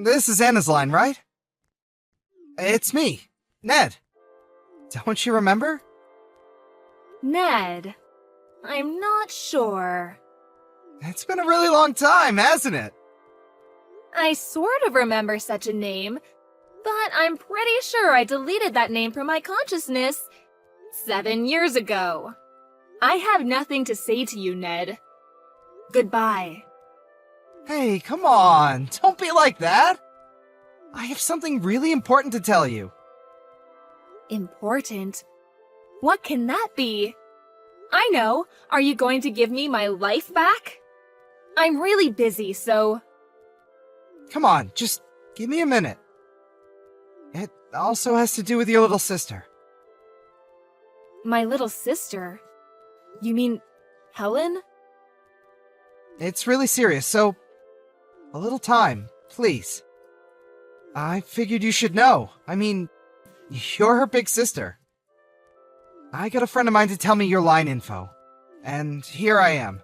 This is Anna's line, right? It's me, Ned. Don't you remember? Ned. I'm not sure. It's been a really long time, hasn't it? I sort of remember such a name, but I'm pretty sure I deleted that name from my consciousness 7 years ago. I have nothing to say to you, Ned. Goodbye. Hey, come on. Don't be like that. I have something really important to tell you. Important? What can that be? I know. Are you going to give me my life back? I'm really busy, so... Come on, just give me a minute. It also has to do with your little sister. My little sister? You mean Helen? It's really serious, so a little time, please. I figured you should know. I mean, you're her big sister. I got a friend of mine to tell me your line info, and here I am.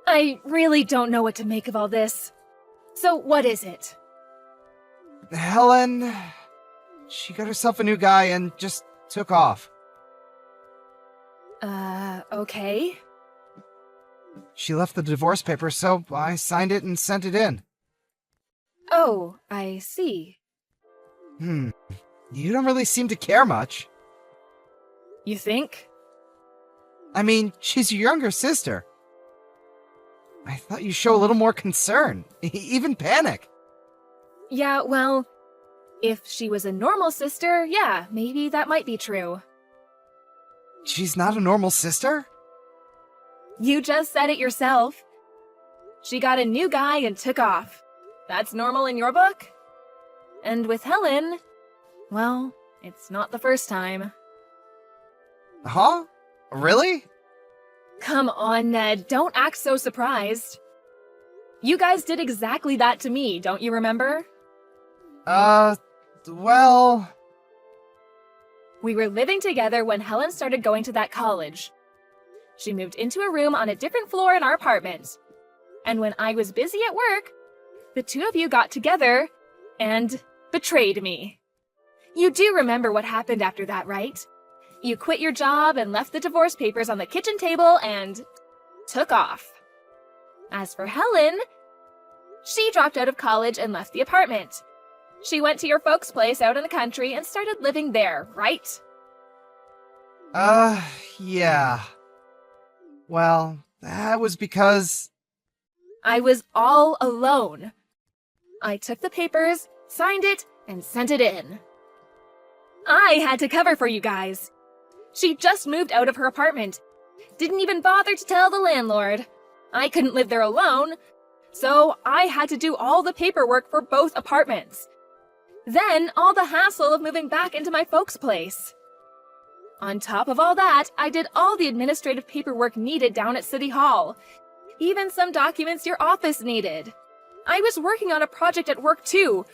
I really don't know what to make of all this. So what is it? Helen... She got herself a new guy and just took off. Okay. She left the divorce papers, so I signed it and sent it in. Oh, I see. You don't really seem to care much. You think? I mean, she's your younger sister. I thought you'd show a little more concern, even panic. Yeah, well, if she was a normal sister, yeah, maybe that might be true. She's not a normal sister? You just said it yourself. She got a new guy and took off. That's normal in your book? And with Helen, well, it's not the first time. Huh? Really? Come on, Ned, don't act so surprised. You guys did exactly that to me, don't you remember? Well... We were living together when Helen started going to that college. She moved into a room on a different floor in our apartment. And when I was busy at work, the two of you got together and betrayed me. You do remember what happened after that, right? You quit your job and left the divorce papers on the kitchen table and took off. As for Helen, she dropped out of college and left the apartment. She went to your folks' place out in the country and started living there, right? Yeah. Well, that was because... I was all alone. I took the papers, signed it, and sent it in. I had to cover for you guys. She just moved out of her apartment. Didn't even bother to tell the landlord. I couldn't live there alone, so I had to do all the paperwork for both apartments. Then all the hassle of moving back into my folks' place. On top of all that, I did all the administrative paperwork needed down at City Hall. Even some documents your office needed. I was working on a project at work too.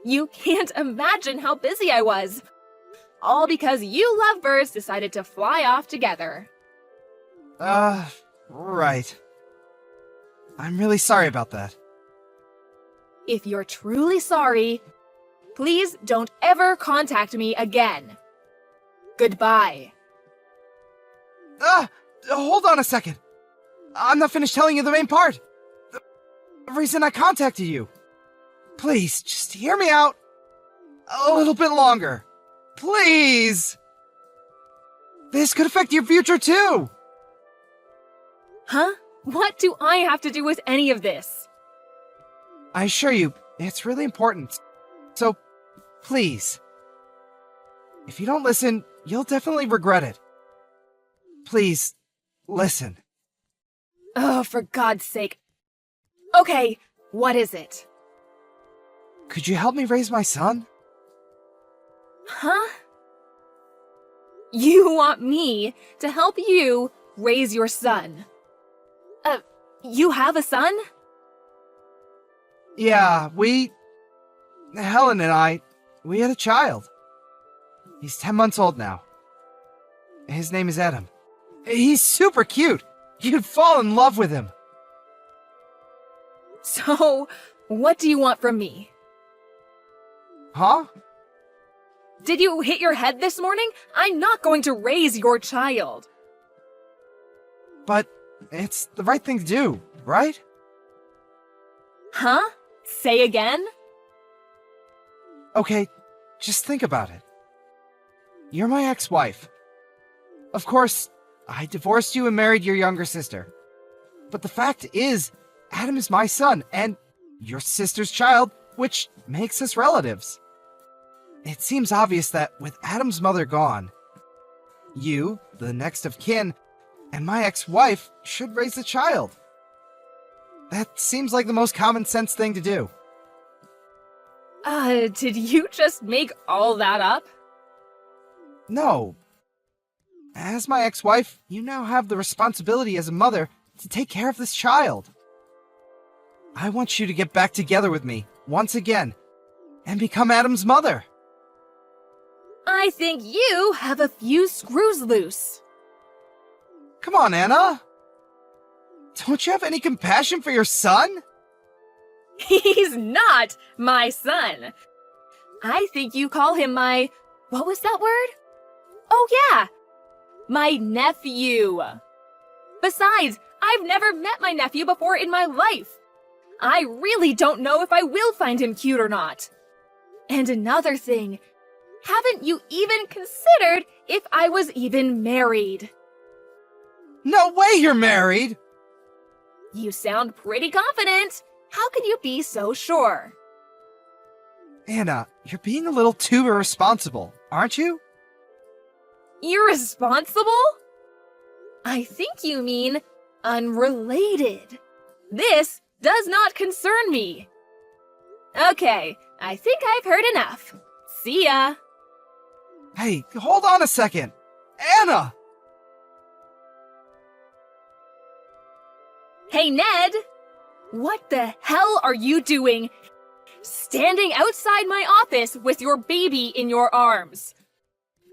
You can't imagine how busy I was. All because you lovebirds decided to fly off together. Right. I'm really sorry about that. If you're truly sorry, please don't ever contact me again. Goodbye. Hold on a second. I'm not finished telling you the main part. The reason I contacted you. Please, just hear me out a little bit longer. Please! This could affect your future too! Huh? What do I have to do with any of this? I assure you, it's really important. So, please. If you don't listen, you'll definitely regret it. Please, listen. Oh, for God's sake. Okay, what is it? Could you help me raise my son? Huh? You want me to help you raise your son? You have a son? Yeah, Helen and I, we had a child. He's 10 months old now. His name is Adam. He's super cute. You'd fall in love with him. So, What do you want from me? Huh? Did you hit your head this morning? I'm not going to raise your child. But it's the right thing to do, right? Huh? Say again? Okay, just think about it. You're my ex-wife. Of course, I divorced you and married your younger sister. But the fact is, Adam is my son, and your sister's child, which makes us relatives. It seems obvious that with Adam's mother gone, you, the next of kin, and my ex-wife should raise the child. That seems like the most common sense thing to do. Did you just make all that up? No. As my ex-wife, you now have the responsibility as a mother to take care of this child. I want you to get back together with me, once again, and become Adam's mother. I think you have a few screws loose. Come on, Anna. Don't you have any compassion for your son? He's not my son. I think you call him my... What was that word? Oh, yeah. My nephew. Besides, I've never met my nephew before in my life. I really don't know if I will find him cute or not. And another thing, haven't you even considered if I was even married? No way you're married! You sound pretty confident. How can you be so sure? Anna, you're being a little too irresponsible, aren't you? Irresponsible? I think you mean unrelated. This does not concern me. Okay, I think I've heard enough. See ya. Hey, hold on a second. Anna! Hey, Ned! What the hell are you doing standing outside my office with your baby in your arms?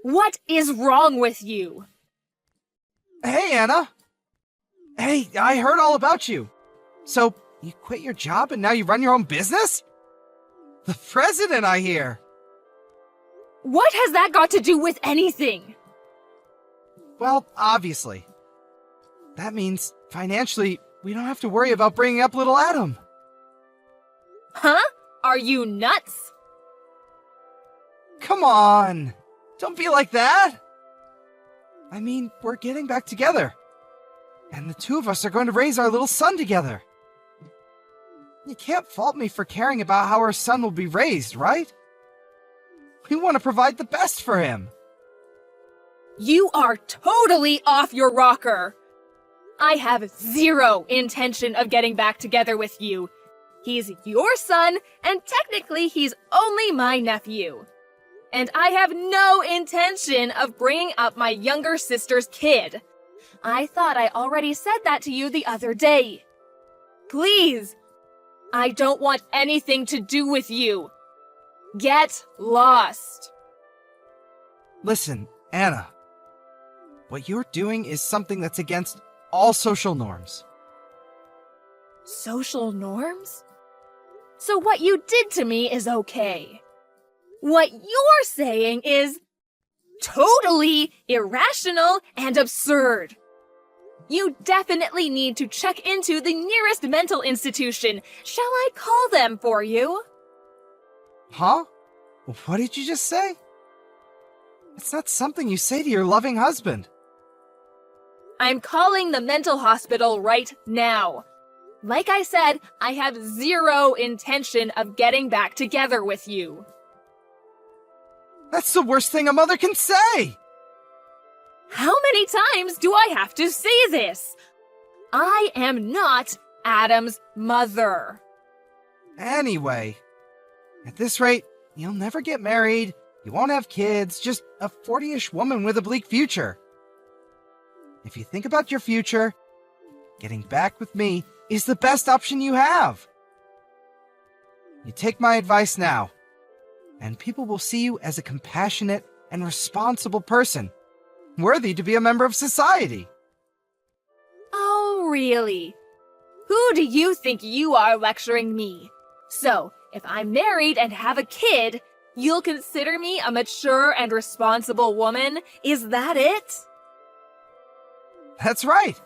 What is wrong with you? Hey, Anna! Hey, I heard all about you. So, you quit your job and now you run your own business? The president, I hear. What has that got to do with anything? Well, obviously. That means, financially, we don't have to worry about bringing up little Adam. Huh? Are you nuts? Come on! Don't be like that! I mean, we're getting back together. And the two of us are going to raise our little son together. You can't fault me for caring about how our son will be raised, right? We want to provide the best for him. You are totally off your rocker. I have zero intention of getting back together with you. He's your son, and technically he's only my nephew. And I have no intention of bringing up my younger sister's kid. I thought I already said that to you the other day. Please, I don't want anything to do with you. Get lost. Listen, Anna. What you're doing is something that's against all social norms. Social norms? So what you did to me is okay. What you're saying is totally irrational and absurd. You definitely need to check into the nearest mental institution. Shall I call them for you? Huh? What did you just say? It's not something you say to your loving husband. I'm calling the mental hospital right now. Like I said, I have zero intention of getting back together with you. That's the worst thing a mother can say! How many times do I have to say this? I am not Adam's mother. Anyway, at this rate, you'll never get married, you won't have kids, just a 40-ish woman with a bleak future. If you think about your future, getting back with me is the best option you have. You take my advice now, and people will see you as a compassionate and responsible person, worthy to be a member of society. Oh, really? Who do you think you are lecturing me? So, if I'm married and have a kid, you'll consider me a mature and responsible woman? Is that it? That's right.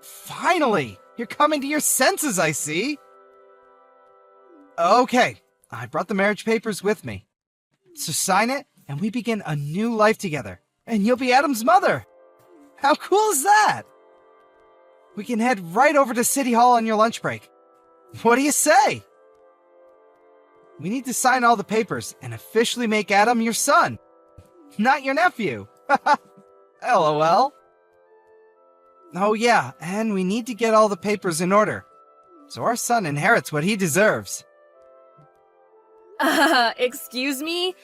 Finally, you're coming to your senses, I see. Okay, I brought the marriage papers with me. So sign it, and we begin a new life together. And you'll be Adam's mother. How cool is that? We can head right over to City Hall on your lunch break. What do you say? We need to sign all the papers and officially make Adam your son, not your nephew. LOL. Oh yeah, and we need to get all the papers in order, so our son inherits what he deserves. Excuse me?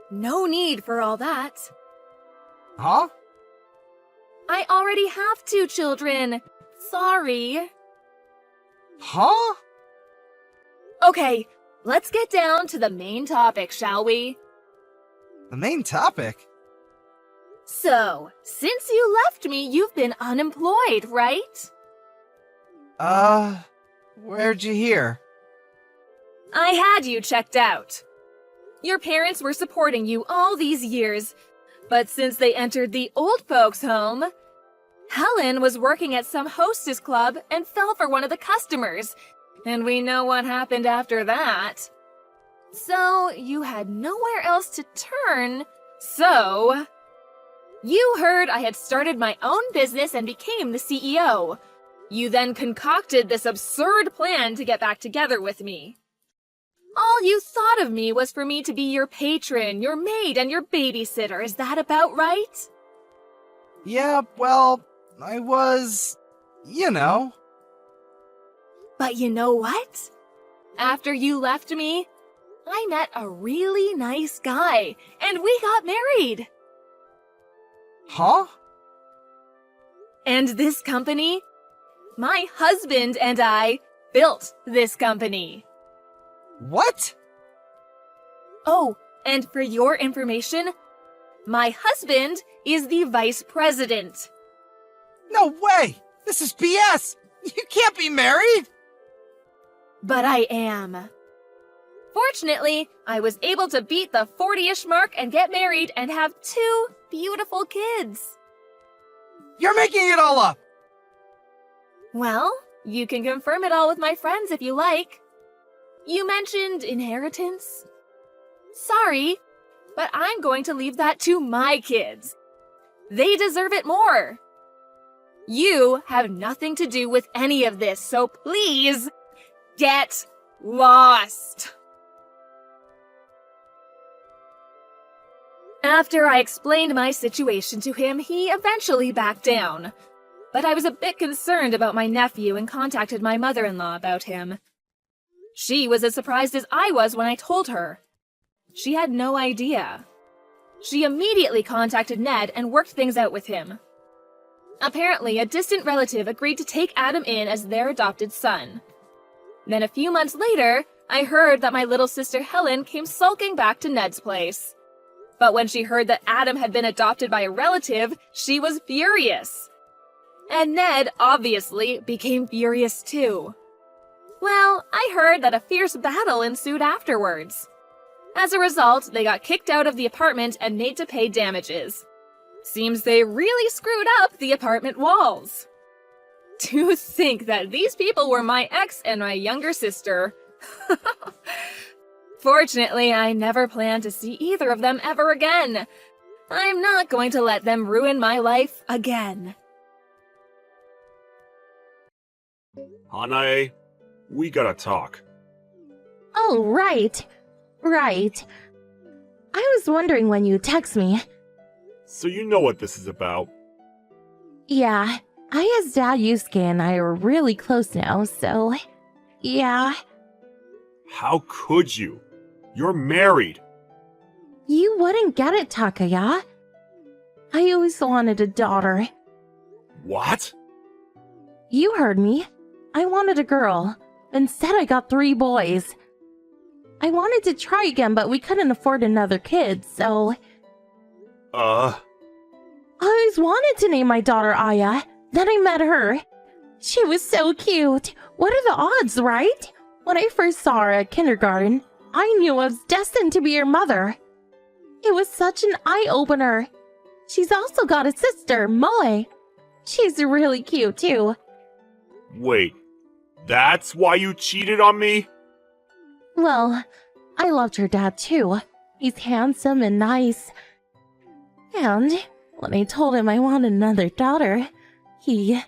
No need for all that. Huh? I already have 2 children. Sorry. Huh? Okay, let's get down to the main topic, shall we? The main topic? So, since you left me, you've been unemployed, right? Where'd you hear? I had you checked out. Your parents were supporting you all these years, but since they entered the old folks' home, Helen was working at some hostess club and fell for one of the customers, and we know what happened after that. So, you had nowhere else to turn, so... You heard I had started my own business and became the CEO. You then concocted this absurd plan to get back together with me. All you thought of me was for me to be your patron, your maid, and your babysitter. Is that about right? Yeah, well, I was... But you know what? After you left me, I met a really nice guy, and we got married. Huh? And this company? My husband and I built this company. What? Oh, and for your information, my husband is the vice president. No way! This is BS! You can't be married! But I am. Fortunately, I was able to beat the 40-ish mark and get married and have 2 beautiful kids. You're making it all up! Well, you can confirm it all with my friends if you like. You mentioned inheritance. Sorry, but I'm going to leave that to my kids. They deserve it more. You have nothing to do with any of this, so please get lost. After I explained my situation to him, he eventually backed down. But I was a bit concerned about my nephew and contacted my mother-in-law about him. She was as surprised as I was when I told her. She had no idea. She immediately contacted Ned and worked things out with him. Apparently, a distant relative agreed to take Adam in as their adopted son. Then a few months later, I heard that my little sister Helen came sulking back to Ned's place. But when she heard that Adam had been adopted by a relative, she was furious. And Ned, obviously, became furious too. Well, I heard that a fierce battle ensued afterwards. As a result, they got kicked out of the apartment and made to pay damages. Seems they really screwed up the apartment walls. To think that these people were my ex and my younger sister. Fortunately, I never plan to see either of them ever again. I'm not going to let them ruin my life again. Hanae, we gotta talk. Oh, right. Right. I was wondering when you'd text me. So you know what this is about. Yeah, Aya's dad Yusuke and I are really close now, so... Yeah. How could you? You're married. You wouldn't get it, Takaya. I always wanted a daughter. What? You heard me. I wanted a girl. Instead, I got 3 boys. I wanted to try again, but we couldn't afford another kid, so... I always wanted to name my daughter Aya. Then I met her. She was so cute. What are the odds, right? When I first saw her at kindergarten, I knew I was destined to be her mother. It was such an eye-opener. She's also got a sister, Moe. She's really cute, too. Wait, that's why you cheated on me? Well, I loved her dad, too. He's handsome and nice. And when I told him I wanted another daughter, he...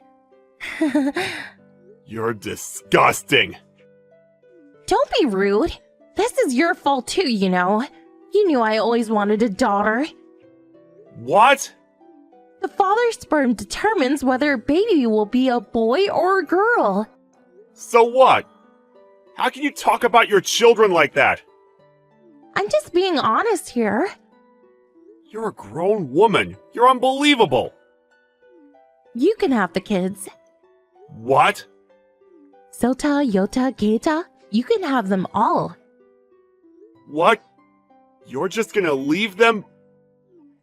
You're disgusting. Don't be rude. This is your fault too, you know. You knew I always wanted a daughter. What? The father's sperm determines whether a baby will be a boy or a girl. So what? How can you talk about your children like that? I'm just being honest here. You're a grown woman. You're unbelievable. You can have the kids. What? Sota, Yota, Keita, you can have them all. What? You're just gonna leave them?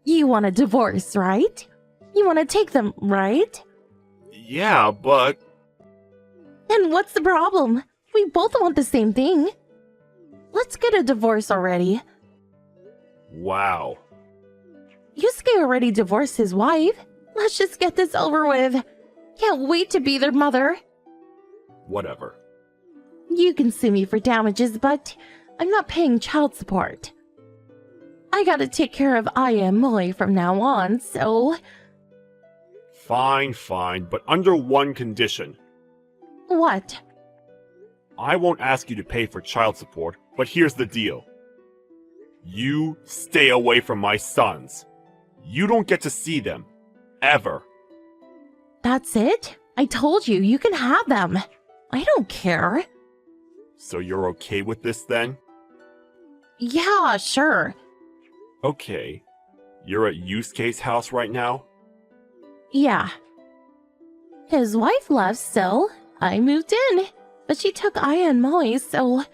You want a divorce, right? You want to take them, right? Yeah, but... And what's the problem? We both want the same thing. Let's get a divorce already. Wow. Yusuke already divorced his wife. Let's just get this over with. Can't wait to be their mother. Whatever. You can sue me for damages, but I'm not paying child support. I gotta take care of Aya and Moe from now on, so... Fine, but under one condition. What? I won't ask you to pay for child support, but here's the deal. You stay away from my sons. You don't get to see them. Ever. That's it? I told you, you can have them. I don't care. So you're okay with this then? Yeah, sure. Okay. You're at Yusuke's house right now? Yeah. His wife left, so I moved in. But she took Aya and Moe, so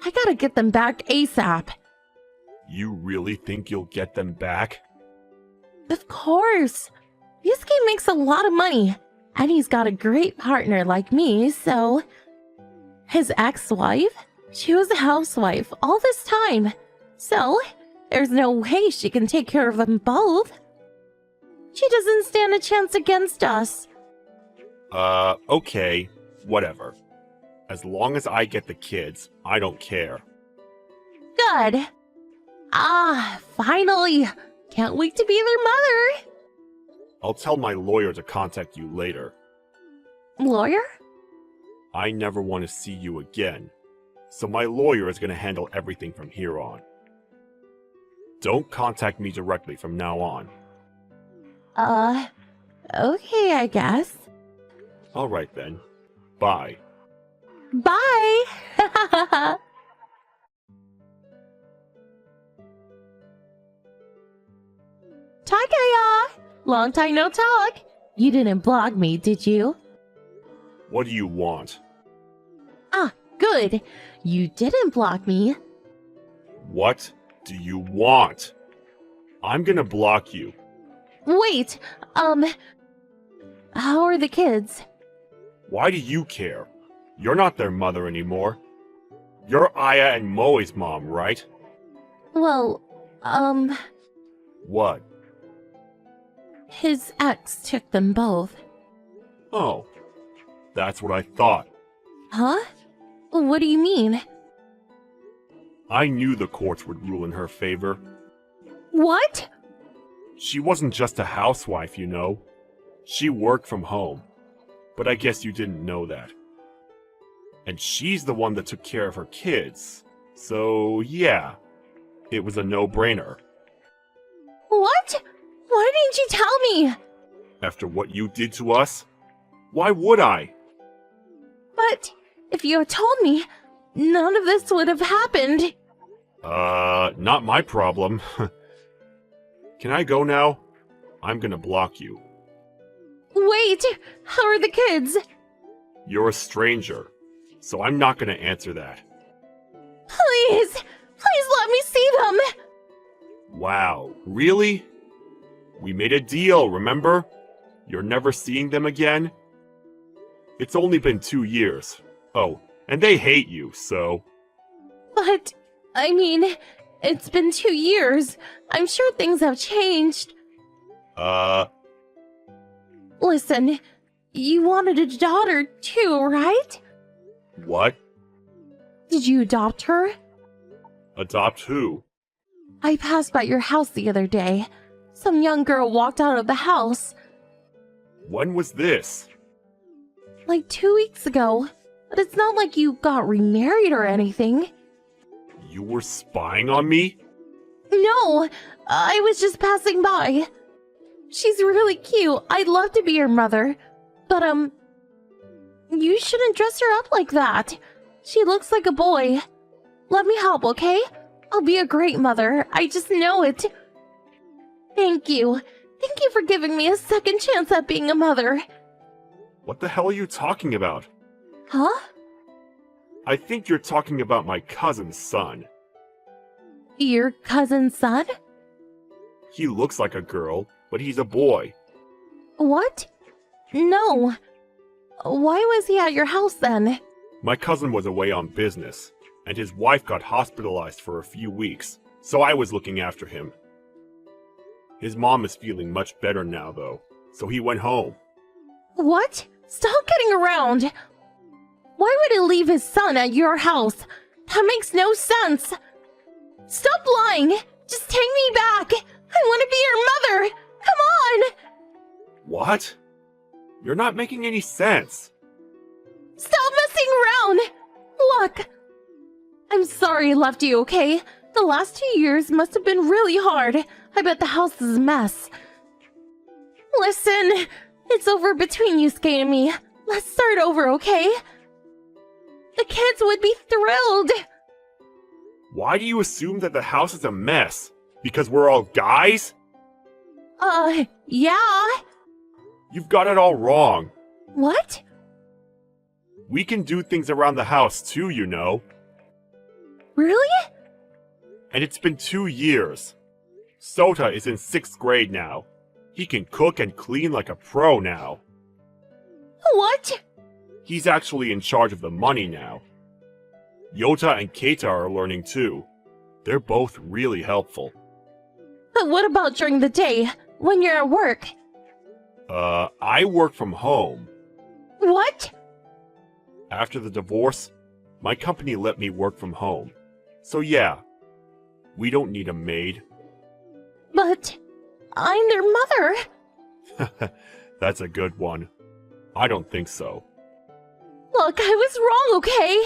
I gotta get them back ASAP. You really think you'll get them back? Of course. Yusuke makes a lot of money, and he's got a great partner like me, so... His ex-wife? She was a housewife all this time, so there's no way she can take care of them both. She doesn't stand a chance against us. Okay. Whatever. As long as I get the kids, I don't care. Good. Ah, finally. Can't wait to be their mother. I'll tell my lawyer to contact you later. Lawyer? I never want to see you again, so my lawyer is going to handle everything from here on. Don't contact me directly from now on. Okay, I guess. Alright then. Bye. Bye! Takaya! Long time no talk. You didn't block me, did you? What do you want? Ah, good. You didn't block me. What do you want? I'm gonna block you. Wait, how are the kids? Why do you care? You're not their mother anymore. You're Aya and Moe's mom, right? Well, What? his ex took them both. Oh. That's what I thought. Huh? What do you mean? I knew the courts would rule in her favor. What? She wasn't just a housewife, you know. She worked from home. But I guess you didn't know that. And she's the one that took care of her kids. So, yeah. It was a no-brainer. What? Why didn't you tell me? After what you did to us? Why would I? But if you had told me, none of this would have happened. Not my problem. Can I go now? I'm gonna block you. Wait, how are the kids? You're a stranger, so I'm not gonna answer that. Please, please let me see them. Wow, really? We made a deal, remember? You're never seeing them again? It's only been 2 years. Oh, And they hate you, so... But, I mean, it's been 2 years. I'm sure things have changed. Listen, you wanted a daughter too, right? What? Did you adopt her? Adopt who? I passed by your house the other day. Some young girl walked out of the house. When was this? Like 2 weeks ago. But it's not like you got remarried or anything. You were spying on me? No, I was just passing by. She's really cute. I'd love to be her mother. But, you shouldn't dress her up like that. She looks like a boy. Let me help, okay? I'll be a great mother. I just know it. Thank you. Thank you for giving me a second chance at being a mother. What the hell are you talking about? Huh? I think you're talking about my cousin's son. Your cousin's son? He looks like a girl, but he's a boy. What? No. Why was he at your house then? My cousin was away on business, and his wife got hospitalized for a few weeks, so I was looking after him. His mom is feeling much better now, though, so he went home. What? Stop getting around! Why would he leave his son at your house? That makes no sense! Stop lying! Just take me back! I want to be your mother! Come on! What? You're not making any sense. Stop messing around! Look! I'm sorry I left you, okay? The last 2 years must have been really hard. I bet the house is a mess. Listen, it's over between Yusuke and me. Let's start over, okay? The kids would be thrilled! Why do you assume that the house is a mess? Because we're all guys? Yeah. You've got it all wrong. What? We can do things around the house too, you know. Really? And it's been 2 years. Sota is in 6th grade now. He can cook and clean like a pro now. What? He's actually in charge of the money now. Yota and Keita are learning too. They're both really helpful. But what about during the day, when you're at work? I work from home. What? After the divorce, my company let me work from home. So yeah, we don't need a maid. But I'm their mother. That's a good one. I don't think so. Look, I was wrong, okay?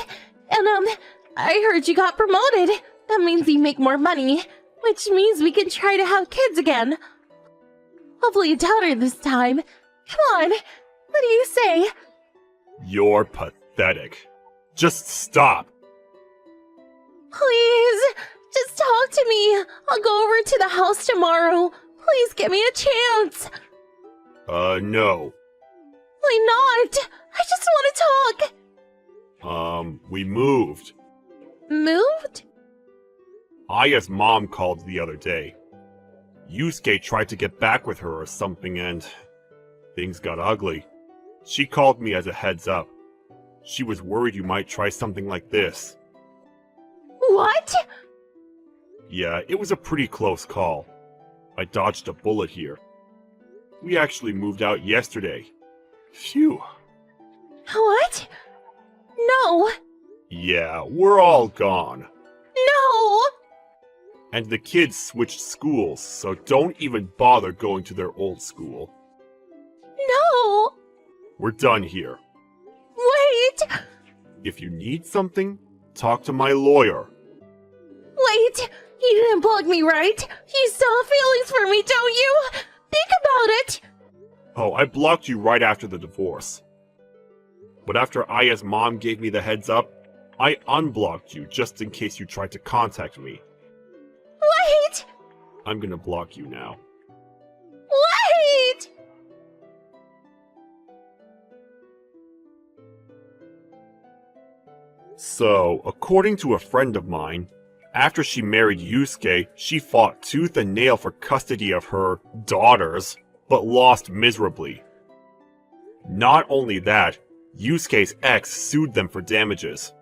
And, I heard you got promoted. That means you make more money, which means we can try to have kids again. Hopefully a daughter this time. Come on, what do you say? You're pathetic. Just stop. Please, just talk to me. I'll go over to the house tomorrow. Please give me a chance. No. Why not? I just want to talk. We moved. Moved? Aya's mom called the other day. Yusuke tried to get back with her or something and things got ugly. She called me as a heads up. She was worried you might try something like this. What? Yeah, it was a pretty close call. I dodged a bullet here. We actually moved out yesterday. Phew. What? No. Yeah, we're all gone. No! And the kids switched schools, so don't even bother going to their old school. No! We're done here. Wait! If you need something, talk to my lawyer. Wait! You didn't block me, right? You still have feelings for me, don't you? Think about it! Oh, I blocked you right after the divorce. But after Aya's mom gave me the heads up, I unblocked you just in case you tried to contact me. Wait! I'm gonna block you now. Wait! So, according to a friend of mine, after she married Yusuke, she fought tooth and nail for custody of her daughters, but lost miserably. Not only that, Yusuke's ex sued them for damages.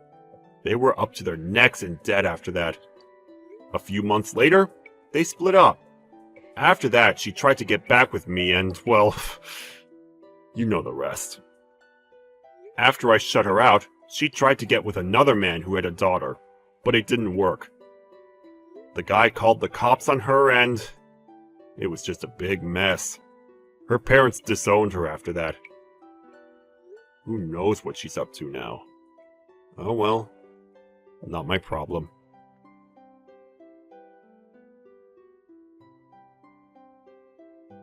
They were up to their necks in debt after that. A few months later, they split up. After that, she tried to get back with me and, well, you know the rest. After I shut her out, she tried to get with another man who had a daughter, but it didn't work. The guy called the cops on her and it was just a big mess. Her parents disowned her after that. Who knows what she's up to now? Oh well, not my problem.